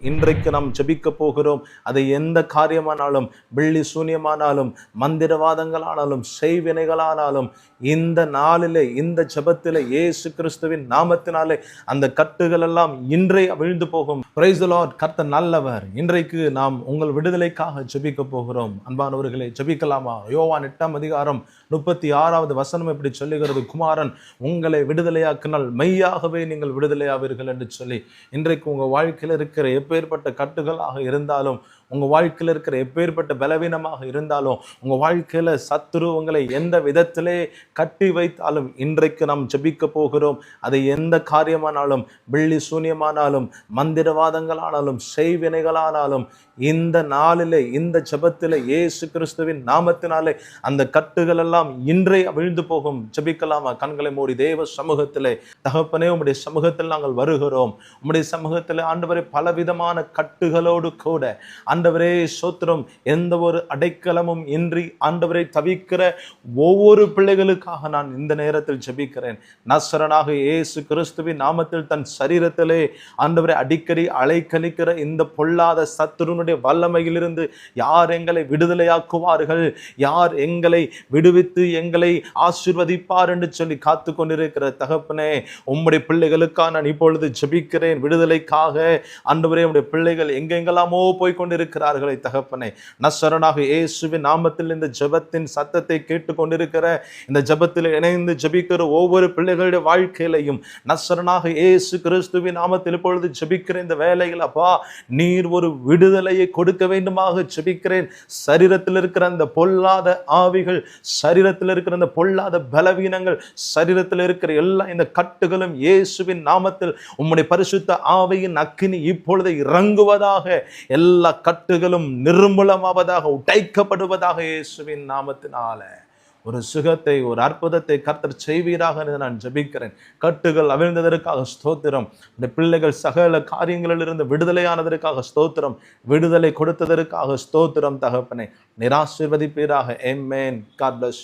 இன்றைக்கு நாம் ஜெபிக்க போகிறோம். அது எந்த காரியமானாலும், பில்லி சூனியமானாலும், மந்திரவாதங்களானாலும், செய்வினைகளானாலும், இந்த நாளிலே இந்த ஜெபத்திலே இயேசு கிறிஸ்துவின் நாமத்தினாலே அந்த கட்டுகள் எல்லாம் இன்றே அவிழ்ந்து போகும். Praise the Lord. கர்த்தர் நல்லவர். இன்றைக்கு நாம் உங்கள் விடுதலைக்காக ஜெபிக்க போகிறோம். அன்பானவர்களே, ஜெபிக்கலாமா? யோவான் 8:36 இப்படி சொல்லுகிறது, குமாரன் உங்களை விடுதலையாக்கினால் மெய்யாகவே நீங்கள் விடுதலையாவீர்கள் என்று சொல்லி. இன்றைக்கு உங்க வாழ்க்கையில் இருக்கிற எப்பேற்பட்ட கட்டுகளாக இருந்தாலும், உங்க வாழ்க்கையில் இருக்கிற எப்பேற்பட்ட பலவீனமாக இருந்தாலும், உங்க வாழ்க்கையில சத்துரு உங்களை எந்த விதத்திலே கட்டி வைத்தாலும், இன்றைக்கு நாம் ஜெபிக்க போகிறோம். அது எந்த காரியமானாலும், பில்லி சூனியமானாலும், மந்திரவாதங்களானாலும், செய்வினைகளானாலும், இந்த நாளிலே இந்த ஜெபத்திலே இயேசு கிறிஸ்துவின் நாமத்தினாலே அந்த கட்டுகள் எல்லாம் இன்றே அவிழ்ந்து போகும். ஜெபிக்கலாமா? கண்களை மூடி தேவ சமூகத்திலே, தகப்பனே உம்முடைய சமூகத்தில் நாங்கள் வருகிறோம். உம்முடைய சமூகத்தில் ஆண்டவரே பலவிதமான கட்டுகளோடு கூட ஆண்டவரே சோத்திரம், எந்த ஒரு அடைக்கலமும் இன்றி ஆண்டவரை தவிக்கிற ஒவ்வொரு பிள்ளைகளுக்காக நான் இந்த நேரத்தில் ஜெபிக்கிறேன். நசரனாக இயேசு கிறிஸ்துவின் நாமத்தில் தன் சரீரத்திலே ஆண்டவரை அடிக்கடி அலைக்கழிக்கிற இந்த பொல்லாத சத்துருனுடைய வல்லமையிலிருந்து யார் எங்களை விடுதலையாக்குவார்கள், யார் எங்களை விடுவித்து எங்களை ஆசீர்வதிப்பார் என்று சொல்லி காத்து கொண்டிருக்கிற தகப்பனே, உம்முடைய பிள்ளைகளுக்காக நான் இப்பொழுது ஜெபிக்கிறேன். விடுதலைக்காக ஆண்டவரே, உம்முடைய பிள்ளைகள் எங்கெங்கெல்லாமோ போய் கொண்டிருக்கிறார்களே தகப்பனே, நசரனாக இயேசுவின் நாமத்தில் இந்த ஜெபத்தின் சத்தத்தை கேட்டுக்கொண்டிருக்கிற, இந்த ஜெபத்தில் இணைந்து ஜெபிக்கிற ஒவ்வொரு பிள்ளைகளுடைய வாழ்க்கையிலையும் நசரனாக இயேசு கிறிஸ்துவின் நாமத்தில் இப்பொழுது ஜெபிக்கிற இந்த வேளையில் அப்பா, நீர் ஒரு விடுதலையை கொடுக்க வேண்டுமாக ஜெபிக்கிறேன். சரீரத்தில் இருக்கிற அந்த பொல்லாத ஆவிகள், சரீரத்தில் இருக்கிற அந்த பொல்லாத பலவீனங்கள், சரீரத்தில் இருக்கிற எல்லா இந்த கட்டுகளும் இயேசுவின் நாமத்தில் உம்முடைய பரிசுத்த ஆவியின் அக்கினி இப்பொழுது இறங்குவதாக, எல்லா கட்டுகளும் நிர்மூலமாவதாக, உடைக்கப்படுவதாக இயேசுவின் நாமத்தினால. ஒரு சுகத்தை, ஒரு அற்புதத்தை கர்த்தர் செய்வீராக நான் ஜெபிக்கிறேன். கட்டுகள் அவிழ்ந்ததற்காக ஸ்தோத்திரம். இந்த பிள்ளைகள் சகல காரியங்களிலிருந்து விடுதலையானதற்காக ஸ்தோத்திரம். விடுதலை கொடுத்ததற்காக ஸ்தோத்திரம் தகப்பனே. நிராசீர்வதிப்பீராக. ஆமென். God bless.